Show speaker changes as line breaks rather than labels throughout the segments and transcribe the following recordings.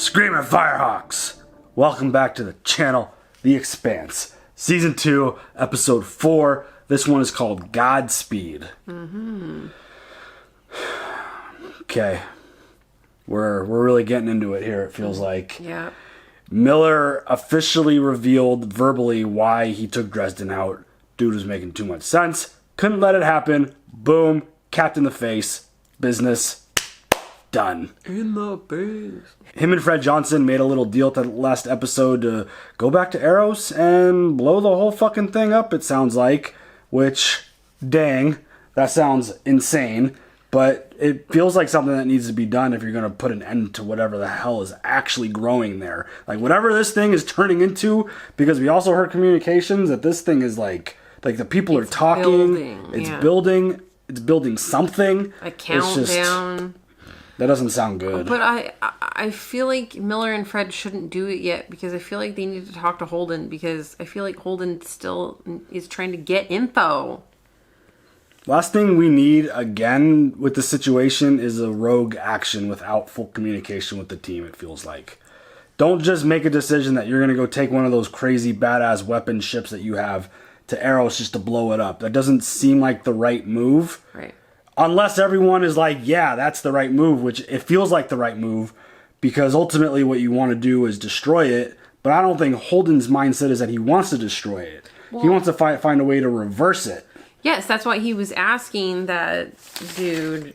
Screaming Firehawks! Welcome back to the channel, The Expanse. Season 2, Episode 4. This one is called Godspeed. Okay. We're really getting into it here, it feels like.
Yeah.
Miller officially revealed verbally why he took Dresden out. Dude was making too much sense. Couldn't let it happen. Boom. Capped in the face. Business. Done.
In the base.
Him and Fred Johnson made a little deal at the last episode to go back to Eros and blow the whole fucking thing up, it sounds like. Which, dang, that sounds insane. But it feels like something that needs to be done if you're going to put an end to whatever the hell is actually growing there. Like, whatever this thing is turning into, because we also heard communications that this thing is like the people are talking. It's building. It's building something.
A countdown.
That doesn't sound good.
But I feel like Miller and Fred shouldn't do it yet because I feel like they need to talk to Holden because I feel like Holden still is trying to get info.
Last thing we need, again, with the situation is a rogue action without full communication with the team, it feels like. Don't just make a decision that you're going to go take one of those crazy badass weapon ships that you have to Eros just to blow it up. That doesn't seem like the right move.
Right.
Unless everyone is like, yeah, that's the right move, which it feels like the right move, because ultimately what you want to do is destroy it. But I don't think Holden's mindset is that he wants to destroy it. Well, he wants to find a way to reverse it. Yes,
that's why he was asking that dude,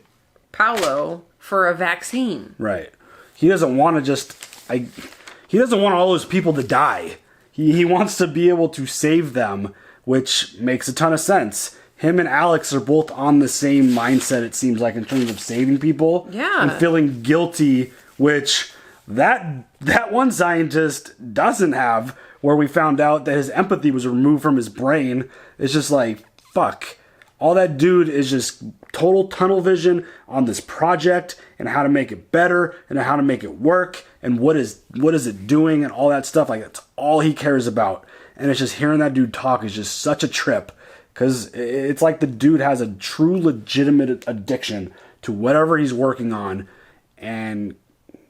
Paolo, for a vaccine.
Right. He doesn't want to just... he doesn't want all those people to die. He wants to be able to save them, which makes a ton of sense. Him and Alex are both on the same mindset, it seems like, in terms of saving people.
Yeah.
And feeling guilty, which that one scientist doesn't have, where we found out that his empathy was removed from his brain. It's just like, fuck. All that dude is just total tunnel vision on this project and how to make it better and how to make it work and what is it doing and all that stuff. Like, that's all he cares about. And it's just hearing that dude talk is just such a trip. Because it's like the dude has a true legitimate addiction to whatever he's working on. And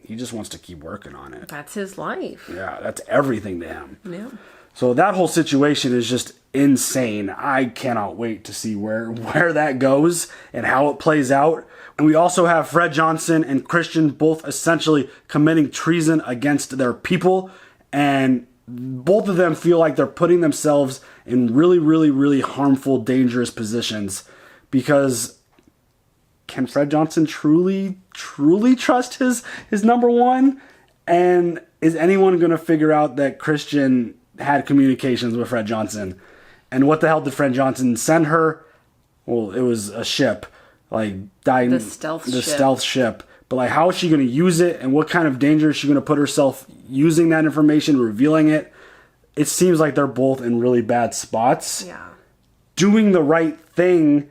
he just wants to keep working on it.
That's his life.
Yeah, that's everything to him.
Yeah.
So that whole situation is just insane. I cannot wait to see where that goes and how it plays out. And we also have Fred Johnson and Christian both essentially committing treason against their people. And both of them feel like they're putting themselves in really, really, really harmful, dangerous positions. Because can Fred Johnson truly trust his number one? And is anyone going to figure out that Christian had communications with Fred Johnson? And what the hell did Fred Johnson send her? Well, it was a ship, like
the stealth
ship. But like, how is she going to use it? And what kind of danger is she going to put herself using that information, revealing it? It seems like they're both in really bad spots.
Yeah.
Doing the right thing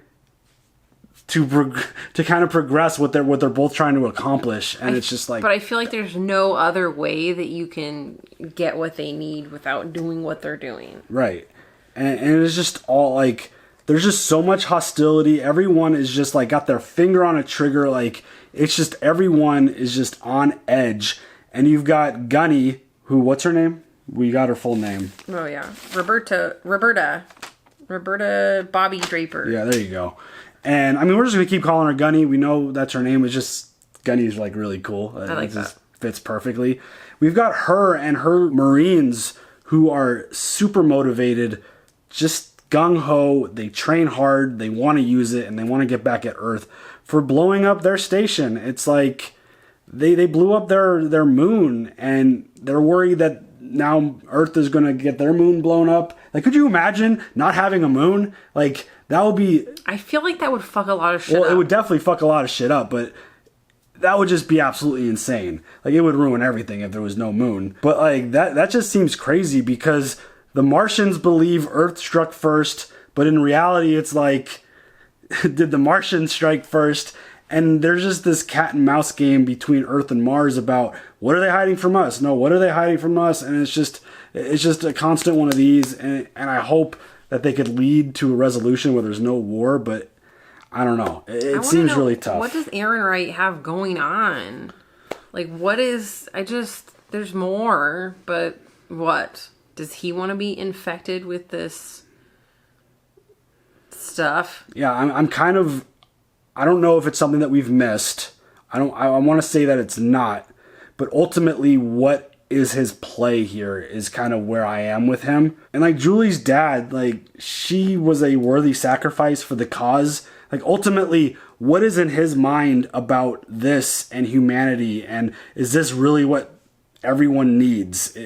to kind of progress what they're both trying to accomplish, and it's just like.
But I feel like there's no other way that you can get what they need without doing what they're doing.
Right, and it's just all like there's just so much hostility. Everyone is just like got their finger on a trigger. Like it's just everyone is just on edge, and you've got Gunny, who what's her name? We got her full name.
Oh yeah, Roberta Bobby Draper.
Yeah, there you go. And I mean, we're just gonna keep calling her Gunny. We know that's her name. It's just Gunny's like really cool.
I like
it
that.
Just fits perfectly. We've got her and her Marines who are super motivated, just gung ho. They train hard. They want to use it and they want to get back at Earth for blowing up their station. It's like they blew up their moon and they're worried that now Earth is going to get their moon blown up. Like, could you imagine not having a moon? Like, that would be...
I feel like that would fuck a lot of shit up.
Well, it would definitely fuck a lot of shit up, but that would just be absolutely insane. Like, it would ruin everything if there was no moon. But, like, that just seems crazy because the Martians believe Earth struck first, but in reality, it's like, did the Martians strike first? And there's just this cat and mouse game between Earth and Mars about what are they hiding from us? No, what are they hiding from us? And it's just a constant one of these. And I hope that they could lead to a resolution where there's no war. But I don't know. It seems really tough.
What does Aaron Wright have going on? Like, what is... There's more, but what? Does he want to be infected with this stuff?
Yeah, I'm kind of... I don't know if it's something that we've missed. I want to say that it's not. But ultimately, what is his play here is kind of where I am with him. And like Julie's dad, like she was a worthy sacrifice for the cause. Like ultimately, what is in his mind about this and humanity? And is this really what everyone needs?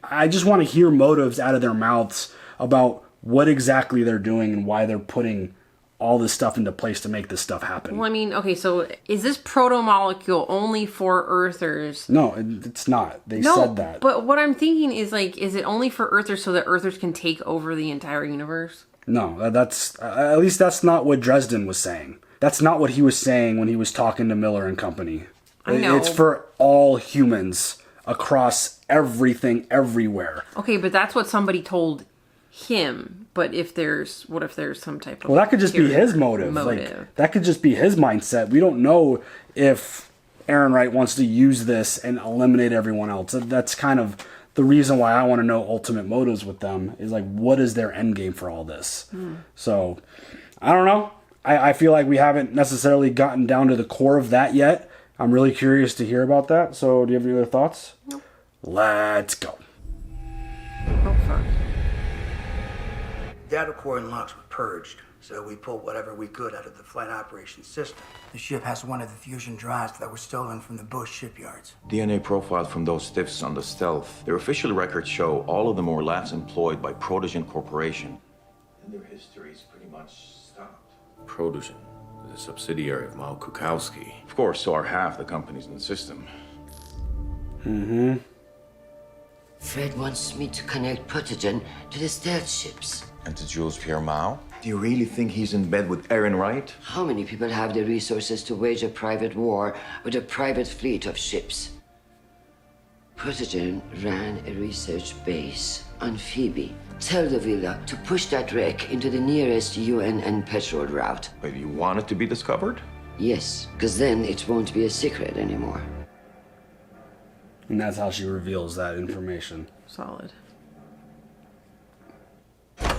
I just want to hear motives out of their mouths about what exactly they're doing and why they're putting all this stuff into place to make this stuff happen.
Well, I mean, okay, so is this protomolecule only for Earthers?
No, it's not. They said that.
But what I'm thinking is, like, is it only for Earthers so that Earthers can take over the entire universe?
No, that's at least that's not what Dresden was saying. That's not what he was saying when he was talking to Miller and company.
I know.
It's for all humans across everything, everywhere.
Okay, but that's what somebody told him. But what if there's some type of...
Well, that could just be his motive. Like, that could just be his mindset. We don't know if Aaron Wright wants to use this and eliminate everyone else. That's kind of the reason why I want to know ultimate motives with them, is like, what is their end game for all this? So, I don't know. I feel like we haven't necessarily gotten down to the core of that yet. I'm really curious to hear about that. So, do you have any other thoughts?
Nope.
Let's go.
Oh, fuck.
Data core and logs were purged, so we pulled whatever we could out of the flight operations system. The ship has one of the fusion drives that were stolen from the Bush shipyards.
DNA profiles from those stiffs on the Stealth. Their official records show all of them were last employed by Protogen Corporation. And their history is pretty much stopped.
Protogen is a subsidiary of Mal Kukowski.
Of course, so are half the companies in the system.
Fred wants me to connect Protogen to the stealth ships.
And to Jules Pierre Mao? Do you really think he's in bed with Aaron Wright?
How many people have the resources to wage a private war with a private fleet of ships? Protogen ran a research base on Phoebe. Tell the Villa to push that wreck into the nearest UN and petrol route.
But you want it to be discovered?
Yes, because then it won't be a secret anymore.
And that's how she reveals that information.
Solid.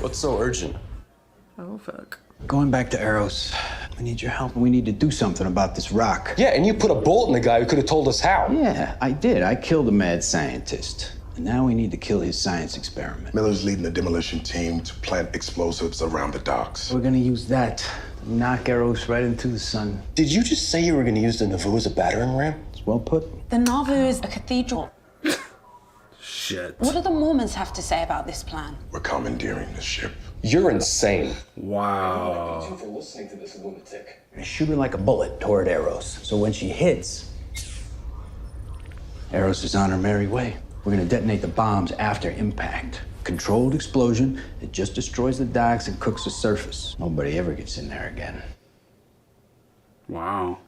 What's so urgent?
Oh, fuck.
Going back to Eros, we need your help and we need to do something about this rock.
Yeah, and you put a bolt in the guy who could have told us how.
Yeah, I did. I killed a mad scientist. And now we need to kill his science experiment.
Miller's leading the demolition team to plant explosives around the docks.
We're gonna use that to knock Eros right into the sun.
Did you just say you were gonna use the Nauvoo as a battering ram?
It's well put.
The Nauvoo is a cathedral.
Shit.
What do the Mormons have to say about this plan?
We're commandeering the ship.
You're insane.
Wow.
For listening to this lunatic.
We're gonna shoot her like a bullet toward Eros. So when she hits, Eros is on her merry way. We're gonna detonate the bombs after impact. Controlled explosion, it just destroys the docks and cooks the surface. Nobody ever gets in there again.
Wow.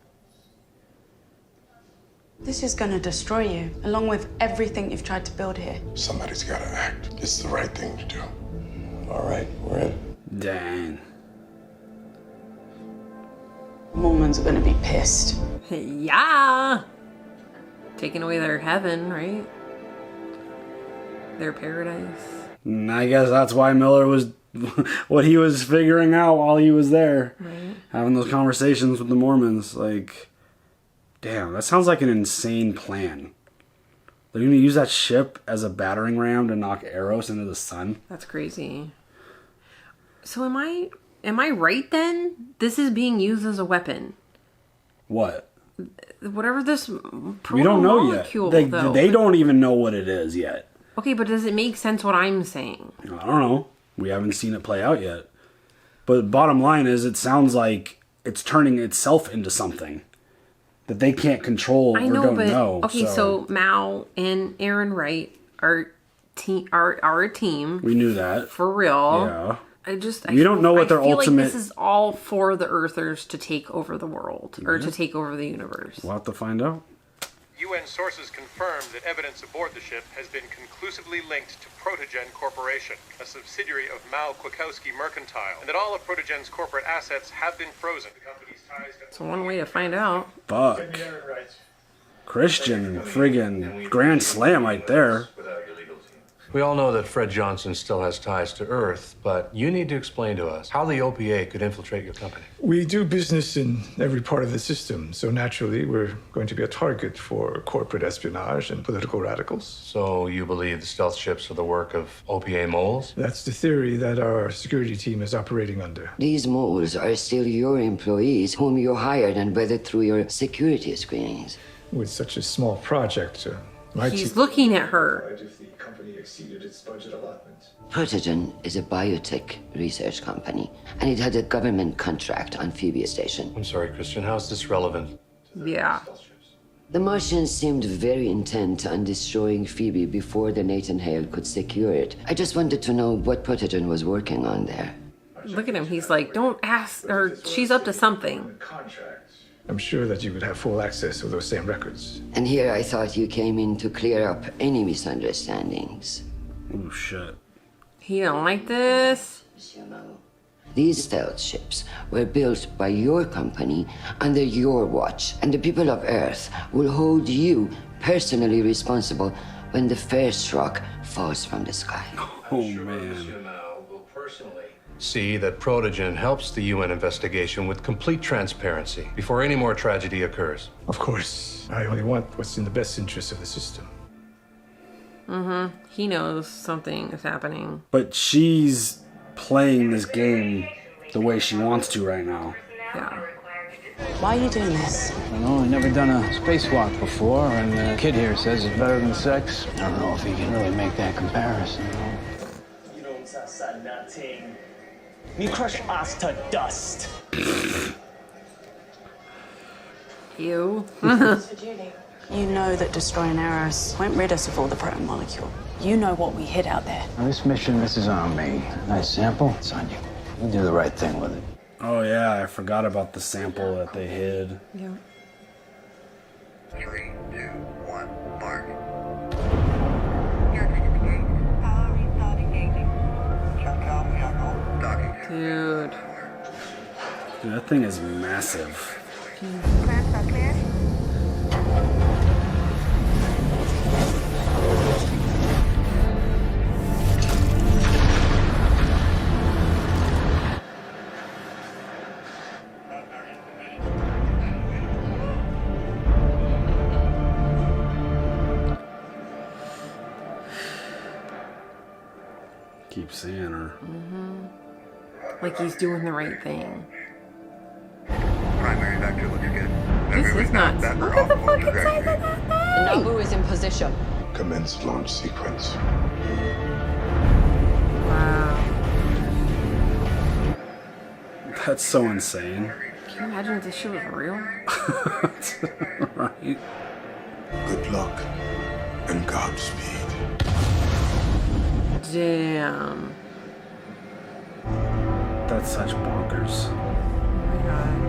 This is going to destroy you, along with everything you've tried to build here.
Somebody's gotta act. It's the right thing to do.
All right, we're in.
Dang.
Mormons are going to be pissed.
Yeah. Taking away their heaven, right? Their paradise.
And I guess that's why Miller was what he was figuring out while he was there.
Right.
Having those conversations with the Mormons. Like, damn, that sounds like an insane plan. They're going to use that ship as a battering ram to knock Eros into the sun.
That's crazy. So am I right then? This is being used as a weapon.
What?
Whatever this
We don't know yet.
though.
They don't even know what it is yet.
Okay, but does it make sense what I'm saying?
I don't know. We haven't seen it play out yet. But bottom line is, it sounds like it's turning itself into something that they can't control or don't know.
Okay, so Mao and Aaron Wright are a team.
We knew that.
For real.
Yeah.
You
don't know what their ultimate...
Like this is all for the Earthers to take over the world, or to take over the universe.
We'll have to find out.
UN sources confirmed that evidence aboard the ship has been conclusively linked to Protogen Corporation, a subsidiary of Mal Kwiatkowski Mercantile, and that all of Protogen's corporate assets have been frozen. The company's ties to...
It's one way to find out.
Fuck. Christian, friggin' grand slam right there.
We all know that Fred Johnson still has ties to Earth, but you need to explain to us how the OPA could infiltrate your company.
We do business in every part of the system, so naturally we're going to be a target for corporate espionage and political radicals.
So you believe the stealth ships are the work of OPA moles?
That's the theory that our security team is operating under.
These moles are still your employees whom you hired and vetted through your security screenings.
With such a small project,
He's looking at her.
Exceeded its budget allotment.
Protogen is a biotech research company, and it had a government contract on Phoebe Station.
I'm sorry, Christian, how is this relevant?
Yeah.
The Martians seemed very intent on destroying Phoebe before the Nathan Hale could secure it. I just wanted to know what Protogen was working on there.
Look at him. He's like, don't ask her. She's up to something.
I'm sure that you would have full access to those same records.
And here I thought you came in to clear up any misunderstandings.
Oh, shit.
He don't like this.
These stealth ships were built by your company under your watch, and the people of Earth will hold you personally responsible when the first rock falls from the sky.
Oh, man.
See that Protogen helps the UN investigation with complete transparency before any more tragedy occurs.
Of course. I only want what's in the best interest of the system.
Mm-hmm. He knows something is happening.
But she's playing this game the way she wants to right now.
Yeah.
Why are you doing this?
I know, I've never done a spacewalk before, and the kid here says it's better than sex. I don't know if he can really make that comparison, though.
You don't say nothing. We crush us to dust.
You.
You know that destroying Eros won't rid us of all the protomolecule. You know what we hid out there.
Now, this mission, this is on me. Nice sample. It's on you. You do the right thing with it.
Oh, yeah, I forgot about the sample that they hid.
Yeah.
3, 2, 1, mark.
Dude.
Dude, that thing is massive. Keep seeing her.
Mm-hmm. Like he's doing the right thing.
Primary vector looks good.
This is nuts. Look at the fucking size of that thing.
Nabu is in position.
Commence launch sequence.
Wow.
That's so insane.
Can you imagine if this shit was real?
Right?
Good luck and Godspeed.
Damn.
That's such bonkers.
Oh my god.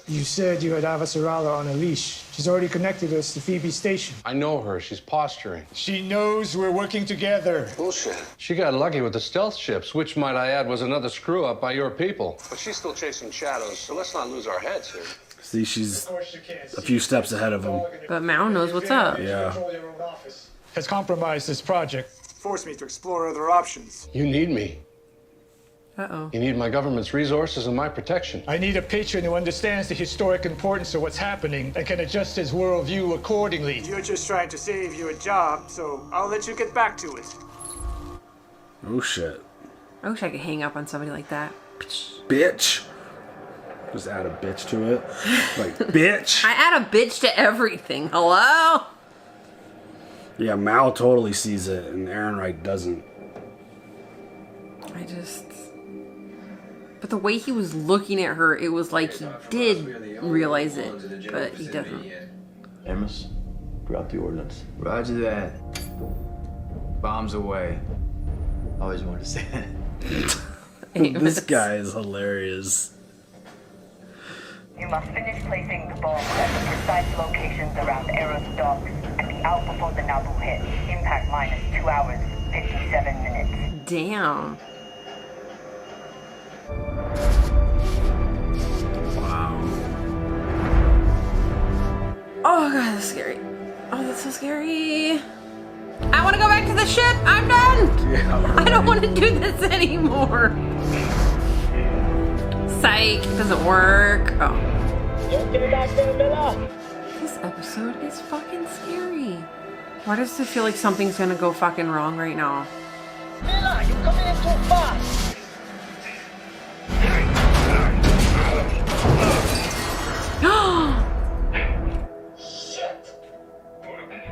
You said you had Avasarala on a leash. She's already connected us to Phoebe Station.
I know her. She's posturing.
She knows we're working together.
Bullshit.
She got lucky with the stealth ships, which, might I add, was another screw-up by your people.
But she's still chasing shadows, so let's not lose our heads here.
See, she's a few steps ahead of him.
But Mao knows what's up.
Yeah.
Has compromised this project. Forced me to explore other options.
You need me.
Uh-oh.
You need my government's resources and my protection.
I need a patron who understands the historic importance of what's happening and can adjust his worldview accordingly. You're just trying to save you a job, so I'll let you get back to it.
Oh, shit.
I wish I could hang up on somebody like that.
Bitch. Just add a bitch to it. Like, bitch.
I add a bitch to everything. Hello?
Yeah, Mal totally sees it, and Aaron Wright doesn't.
I just... But the way he was looking at her, it was like he did realize it, but he doesn't.
Amos, drop the ordnance. Roger that. Bombs away. Always wanted to say that.
This guy is hilarious.
You must finish placing the bombs at the precise locations around Eros docks and
out before the Nabu hit. Impact minus 2 hours, 57 minutes.
Damn.
Wow.
Oh god, that's scary. Oh, that's so scary. I want to go back to the ship. I'm done.
Yeah, right.
I don't want to do this anymore. Psych. It doesn't work. Oh. This episode is fucking scary. Why does it feel like something's gonna go fucking wrong right now?
Miller, you're coming in too fast. Shit.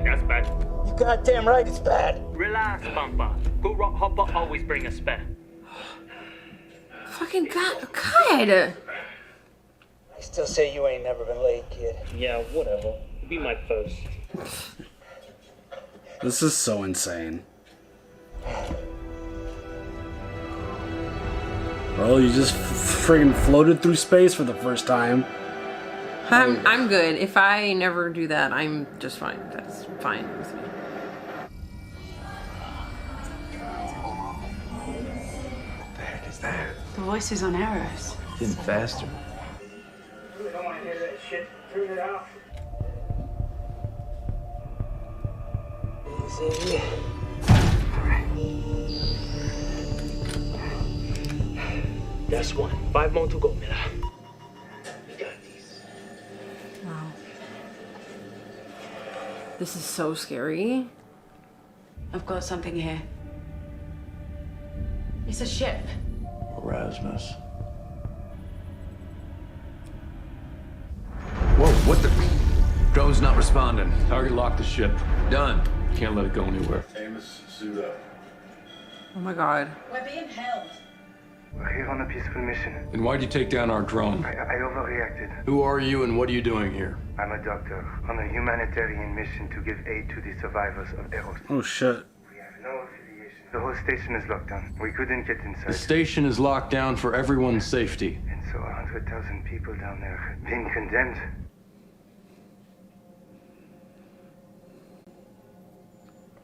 That's bad.
You goddamn right it's bad.
Relax, Bumper. Good rock hopper always bring a spare.
Fucking god.
I still say you ain't never been late, kid.
Yeah, whatever. Be my first.
This is so insane. Well, you just friggin' floated through space for the first time.
I'm good. If I never do that, I'm just fine. That's fine with me.
What the heck is that?
The voice is on Eros.
Getting faster.
I don't want to hear that shit. Turn it off.
Easy.
That's one. 5 more to go, Miller.
Wow. This is so scary.
I've got something here. It's a ship.
Erasmus. Whoa, what the? Drone's not responding.
Target lock the ship.
Done.
Can't let it go anywhere.
Amos, suit up.
Oh my god.
We're being held.
We're here on a peaceful mission.
And why'd you take down our drone?
I overreacted.
Who are you and what are you doing here?
I'm a doctor on a humanitarian mission to give aid to the survivors of Eros.
Oh shit.
We have no affiliation. The whole station is locked down. We couldn't get inside.
The station is locked down for everyone's safety.
And so 100,000 people down there have been condemned.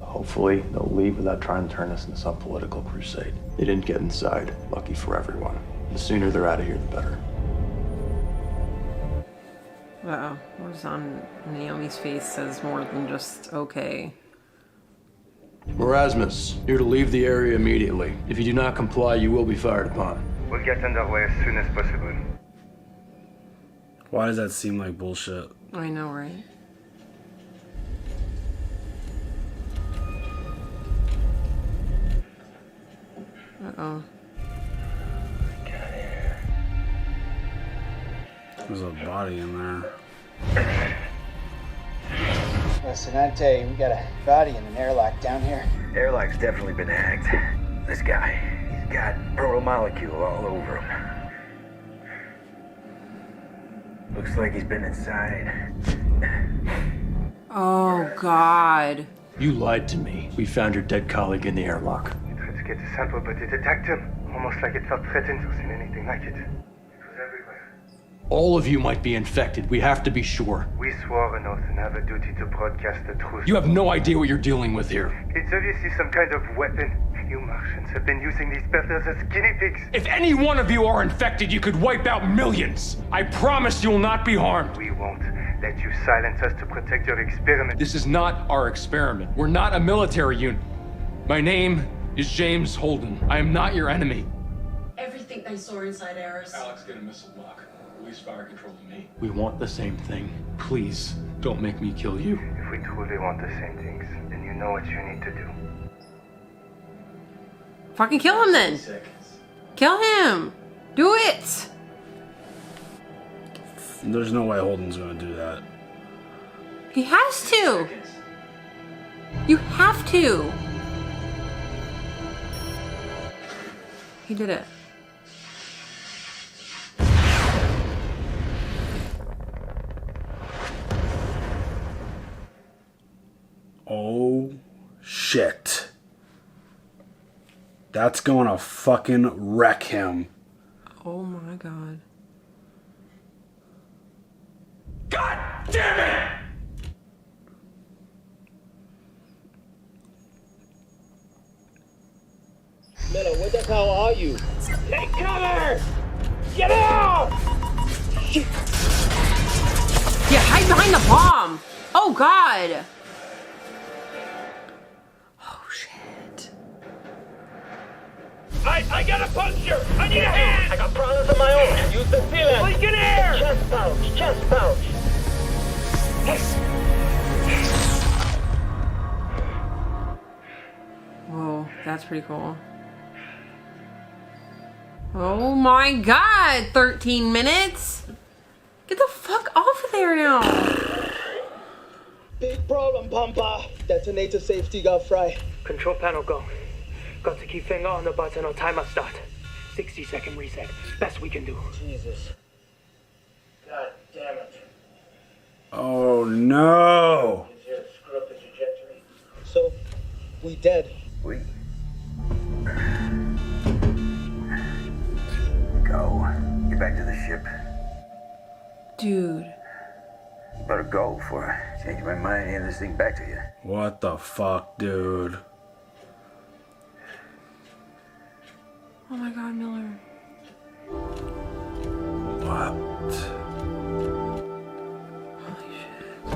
Hopefully, they'll leave without trying to turn us into some political crusade. They didn't get inside. Lucky for everyone. The sooner they're out of here, the better.
Uh-oh. What is on Naomi's face says more than just okay.
Erasmus, you're to leave the area immediately. If you do not comply, you will be fired upon.
We'll get underway as soon as possible.
Why does that seem like bullshit?
I know, right? Uh-oh.
There's a body in there.
Listen, I tell you, we got a body in an airlock down here.
Airlock's definitely been hacked. This guy, he's got protomolecule all over him. Looks like he's been inside.
Oh, God.
You lied to me. We found your dead colleague in the airlock.
We tried to get a sample, but it attacked him. Almost like it felt threatened or seen anything like it. It was everywhere.
All of you might be infected. We have to be sure.
We swore an oath and have a duty to broadcast the truth.
You have no idea what you're dealing with here.
It's obviously some kind of weapon. You Martians have been using these builders as guinea pigs.
If any one of you are infected, you could wipe out millions. I promise you will not be harmed.
We won't let you silence us to protect your experiment.
This is not our experiment. We're not a military unit. My name is James Holden. I am not your enemy.
Everything they saw inside Eros.
Alex, get a missile lock. Release fire control to me. We want the same thing. Please, don't make me kill you.
If we truly want the same things, then you know what you need to do.
Fucking kill him then. Kill him. Do it.
There's no way Holden's gonna do that.
He has to. You have to. He did it.
Oh shit. That's gonna fucking wreck him.
Oh my god.
God damn it!
the hell are you? Take cover! Get out! Shit.
Yeah, hide behind the bomb. Oh, God. Oh, shit.
I got a puncture! I need a hand! I got problems of my own. Use the sealant. Leak in air! Chest pouch, chest pouch.
Whoa, that's pretty cool. Oh my God, 13 minutes? Get the fuck off of there now.
Big problem, Pampa. Detonator safety got fried.
Control panel go. Got to keep finger on the button or timer start. 60-second reset. Best we can do.
Jesus. God damn it.
Oh no.
Screw up the trajectory. So, we dead.
We go. Get back to the ship.
Dude.
Better go before I change my mind and hand this thing back to you.
What the fuck, dude?
Oh my God, Miller.
What?
Holy shit.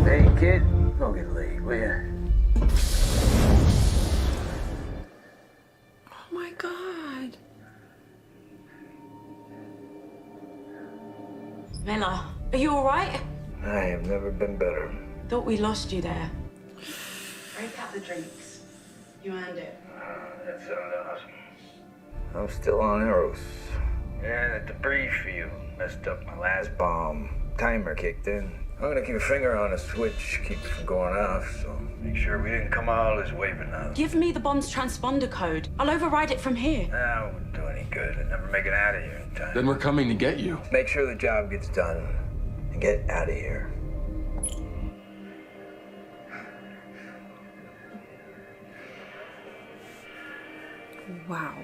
Hey, kid, go get laid, will ya?
Oh my God.
Miller, are you all right?
I have never been better.
Thought we lost you there. Break out the drinks. You earned it.
That sounded awesome. I'm still on Eros. Yeah, the debris field messed up my last bomb. Timer kicked in. I'm gonna keep a finger on the switch, keep it from going off, so make sure we didn't come all this way for now.
Give me the bomb's transponder code. I'll override it from here.
Nah, it wouldn't do any good. I'd never make it out of here in time.
Then we're coming to get you.
Make sure the job gets done and get out of here.
Wow.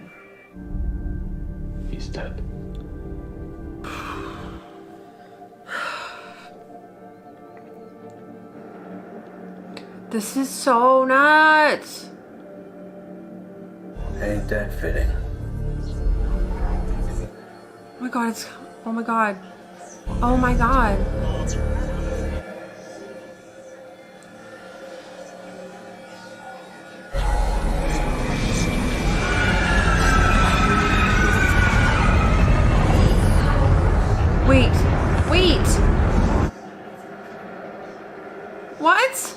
He's dead.
This is so nuts.
Ain't that fitting?
Oh my God, it's, oh my God. Oh my God. Wait, wait. What?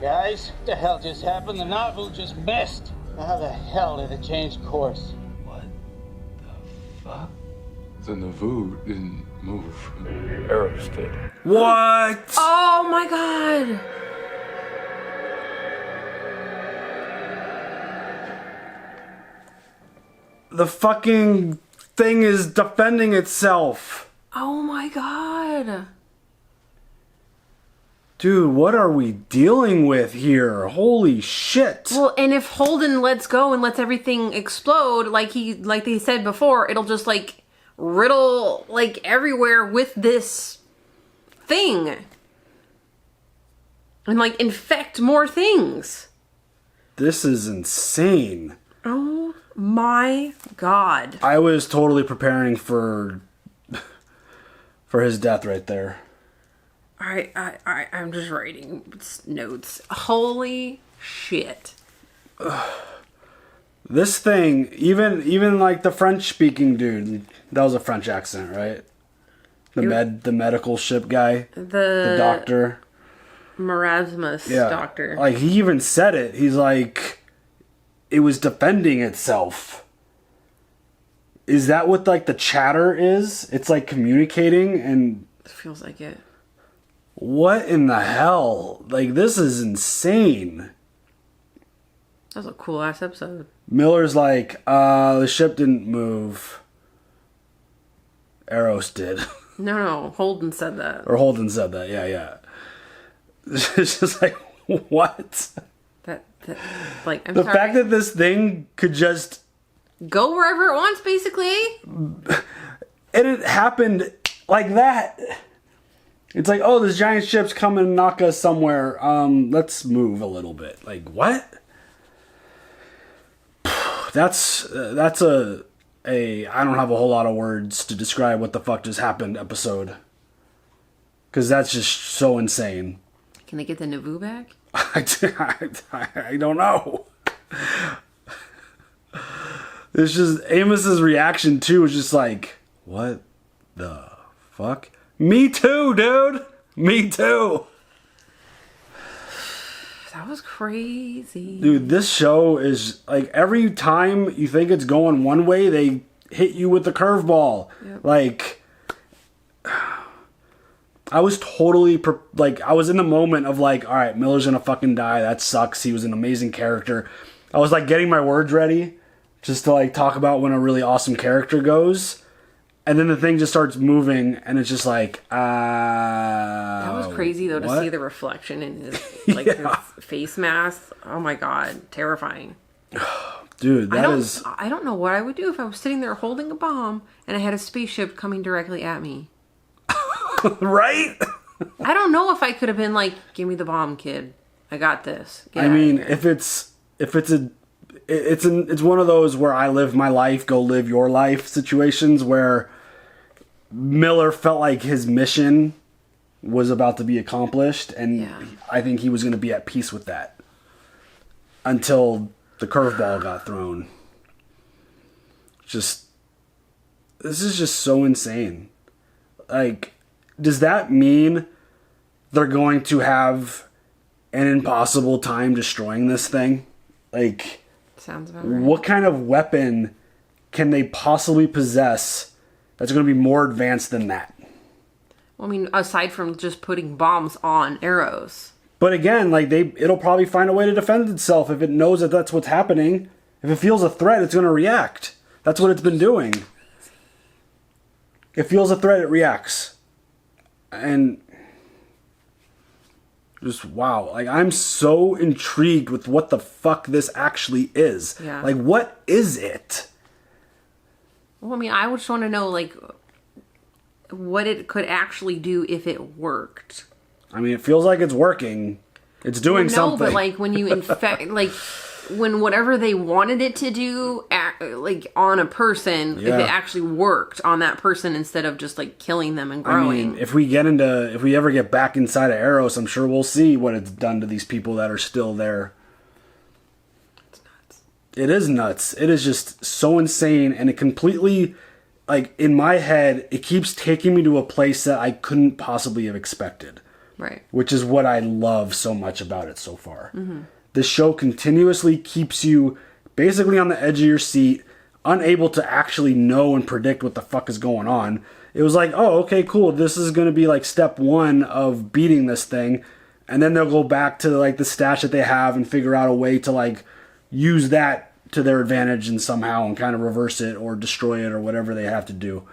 Guys, what the hell just happened? The Nauvoo just missed. How the hell did it change course?
Fuck? The Nauvoo didn't move.
Eros did.
What?
Oh my God.
The fucking thing is defending itself.
Oh my God.
Dude, what are we dealing with here? Holy shit.
Well, and if Holden lets go and lets everything explode, like they said before, it'll just like riddle like everywhere with this thing. And like infect more things.
This is insane.
Oh my God.
I was totally preparing for his death right there.
I'm just writing notes. Holy shit.
This thing, even like the French-speaking dude, that was a French accent, right? The medical ship guy, the doctor,
Marasmus doctor.
Like he even said it. He's like, it was defending itself. Is that what like the chatter is? It's like communicating and.
It feels like it.
What in the hell? Like, this is insane.
That was a cool ass episode.
Miller's like, the ship didn't move. Eros did.
No, Holden said that.
Or Holden said that, yeah. It's just like, what?
That like, I'm
the
sorry.
fact that this thing could just...
go wherever it wants, basically.
And it happened like that. It's like, oh, this giant ship's coming to knock us somewhere. Let's move a little bit. Like, what? That's a I don't have a whole lot of words to describe what the fuck just happened episode. Because that's just so insane.
Can they get the Naboo back?
I don't know. It's just Amos's reaction too is just like, what the fuck? Me too, dude. Me too.
That was crazy.
Dude, this show is like every time you think it's going one way, they hit you with the curveball.
Yep.
Like, I was totally I was in the moment of like, all right, Miller's gonna fucking die. That sucks. He was an amazing character. I was like getting my words ready just to like talk about when a really awesome character goes. And then the thing just starts moving, and it's just like,
that was crazy though
what?
to see the reflection in his like his face mask. Oh my god, terrifying.
Dude,
I don't know what I would do if I was sitting there holding a bomb and I had a spaceship coming directly at me.
Right?
I don't know if I could have been like, "Give me the bomb, kid. I got this." Get
I
out of
mean,
here."
it's one of those where I live my life, go live your life situations where Miller felt like his mission was about to be accomplished, and I think he was going to be at peace with that until the curveball got thrown. This is just so insane. Like, does that mean they're going to have an impossible time destroying this thing? Like,
sounds about right.
What kind of weapon can they possibly possess that's going to be more advanced than that?
Well, I mean, aside from just putting bombs on Eros.
But again, like it'll probably find a way to defend itself if it knows that that's what's happening. If it feels a threat, it's going to react. That's what it's been doing. It feels a threat, it reacts. And just wow. Like, I'm so intrigued with what the fuck this actually is.
Yeah.
Like, what is it?
Well, I mean, I would just want to know, like, what it could actually do if it worked.
I mean, it feels like it's working. It's doing something.
No, but like when you infect, like when whatever they wanted it to do, like on a person, if it actually worked on that person instead of just like killing them and growing.
I mean, if we ever get back inside of Eros, I'm sure we'll see what it's done to these people that are still there.
It's nuts.
It is nuts. It is just so insane, and it completely, like, in my head, it keeps taking me to a place that I couldn't possibly have expected.
Right.
Which is what I love so much about it so far.
Mm-hmm.
This show continuously keeps you basically on the edge of your seat, unable to actually know and predict what the fuck is going on. It was like, oh, okay, cool. This is going to be like step one of beating this thing. And then they'll go back to like the stash that they have and figure out a way to like use that to their advantage and somehow and kind of reverse it or destroy it or whatever they have to do.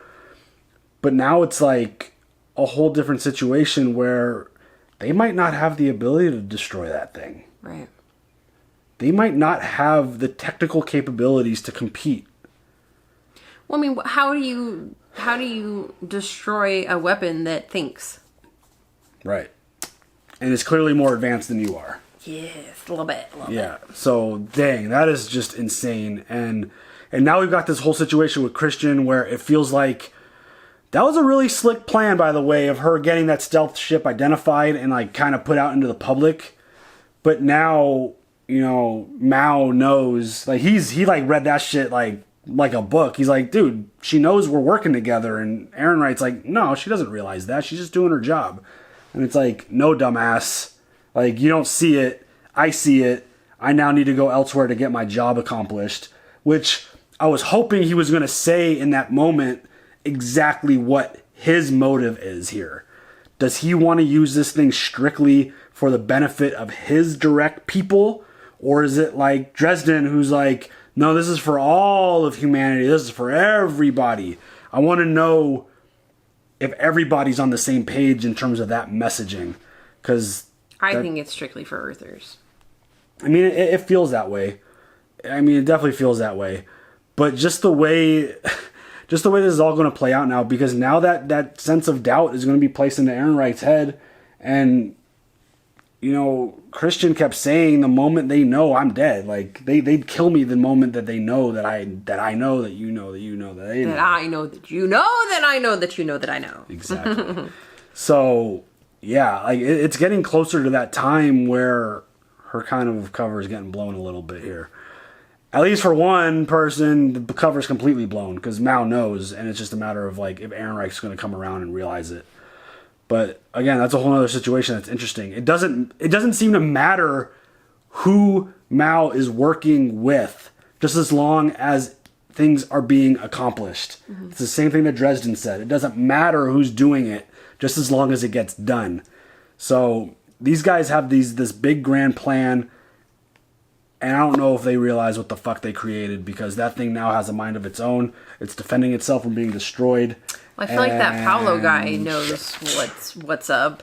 But now it's like a whole different situation where they might not have the ability to destroy that thing.
Right.
They might not have the technical capabilities to compete.
Well, I mean, how do you destroy a weapon that thinks?
Right. And it's clearly more advanced than you are.
Yes, a little bit.
Yeah. So, dang, that is just insane. And now we've got this whole situation with Christian where it feels like that was a really slick plan, by the way, of her getting that stealth ship identified and like kind of put out into the public. But now, you know, Mao knows, like he like read that shit like a book. He's like, dude, she knows we're working together. And Aaron Wright's like, no, she doesn't realize that. She's just doing her job. And it's like, no, dumbass. Like, you don't see it. I see it. I now need to go elsewhere to get my job accomplished. Which I was hoping he was going to say in that moment exactly what his motive is here. Does he want to use this thing strictly for the benefit of his direct people? Or is it like Dresden, who's like, no, this is for all of humanity. This is for everybody. I want to know if everybody's on the same page in terms of that messaging. Because
I think it's strictly for Earthers.
I mean, it feels that way. I mean, it definitely feels that way. But just the way just the way this is all going to play out now, because now that sense of doubt is going to be placed into Ehrenreich's head. And, you know, Christian kept saying the moment they know I'm dead, like they'd kill me the moment that they know that I know that you know that you know that they know.
That I know that you know that I know that you know that I know.
Exactly. So, yeah, like it's getting closer to that time where her kind of cover is getting blown a little bit here. At least for one person, the cover's completely blown because Mao knows, and it's just a matter of like if Ehrenreich's going to come around and realize it. But again, that's a whole other situation that's interesting. It doesn't seem to matter who Mao is working with, just as long as things are being accomplished. Mm-hmm. It's the same thing that Dresden said. It doesn't matter who's doing it, just as long as it gets done. So these guys have this big grand plan, and I don't know if they realize what the fuck they created, because that thing now has a mind of its own. It's defending itself from being destroyed.
I feel like that Paolo guy knows what's up.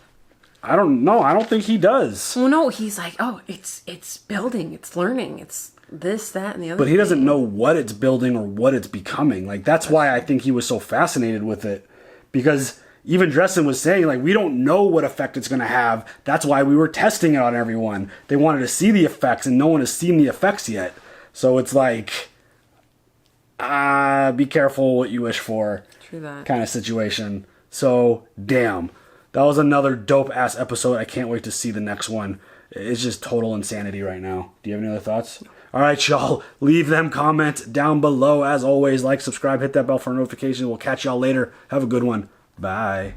I don't know. I don't think he does.
Well, no, he's like, oh, it's building, it's learning, it's this, that, and the other.
But he doesn't know what it's building or what it's becoming. Like, that's why I think he was so fascinated with it. Because even Dresden was saying, like, we don't know what effect it's going to have. That's why we were testing it on everyone. They wanted to see the effects, and no one has seen the effects yet. So it's like, be careful what you wish for.
True that.
Kind of situation. So, damn. That was another dope-ass episode. I can't wait to see the next one. It's just total insanity right now. Do you have any other thoughts? All right, y'all. Leave them comments down below. As always, like, subscribe, hit that bell for notifications. We'll catch y'all later. Have a good one. Bye.